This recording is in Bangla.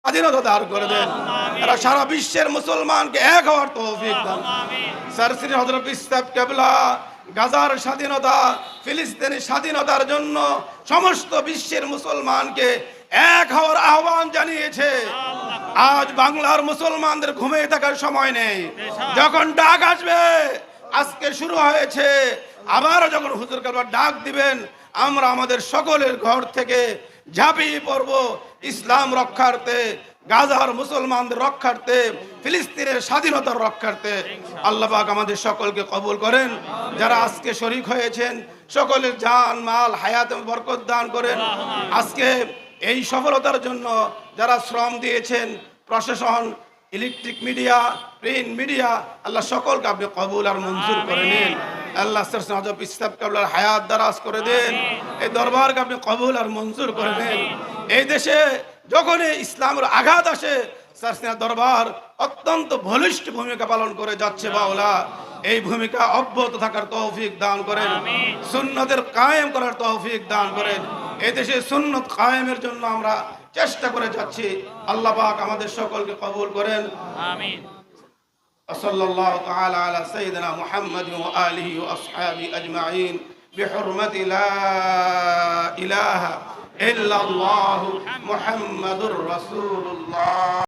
স্বাধীনতা দান করে দেন। এরা সারা বিশ্বের মুসলমানকে এক হওয়ার তৌফিক দান। সরসরি হযরত ইসলাম কেবলা গাজার স্বাধীনতা, ফিলিস্তিনের স্বাধীনতার জন্য সমস্ত বিশ্বের মুসলমানকে এক হওয়ার আহ্বান জানিয়েছে। আজ বাংলার মুসলমানদের ঘুমিয়ে থাকার সময় নেই। যখন ডাক আসবে, আজকে শুরু হয়েছে, আবারও যখন হুজুর কেবলা ডাক দিবেন, আমরা আমাদের সকলের ঘর থেকে ঝাঁপিয়ে পড়ব ইসলাম রক্ষার্থে, গাজার মুসলমানদের রক্ষার্থে, ফিলিস্তিনের স্বাধীনতার রক্ষার্থে। আল্লাহ পাক আমাদের সকলকে কবুল করেন। যারা আজকে শরীক হয়েছেন সকলের জান মাল হায়াতে বরকত দান করেন। আজকে এই সফলতার জন্য যারা শ্রম দিয়েছেন, প্রশাসন, ইলেকট্রিক মিডিয়া, প্রিন্ট মিডিয়া, আল্লাহ সকলকে আপনি কবুল আর মঞ্জুর করে নিন। আল্লাহ হযরত ইসলাম কেবলার হায়াত দারাজ করে দেন। এই দরবারকে আপনি কবুল আর মঞ্জুর করে নেন। এই দেশে যখনই ইসলামের আঘাত আসে, সারসিনা দরবার অত্যন্ত বলিষ্ঠ ভূমিকা পালন করে যাচ্ছে। বাউলা এই ভূমিকা অব্যাহত থাকার তৌফিক দান করেন, সুন্নতের কায়েম করার তৌফিক দান করেন। এই দেশে সুন্নত কায়েমের জন্য আমরা চেষ্টা করে যাচ্ছি। আল্লাহ পাক আমাদের সকলকে কবুল করেন। আমিন। সাল্লাল্লাহু তাআলা আলা সাইয়্যিদিনা মুহাম্মাদিন ওয়া আলিহি ওয়া আসহাবিহি আজমাইন বিহুরমাতি লা ইলাহা ইল্লাল্লাহু মুহাম্মাদুর রাসূলুল্লাহ।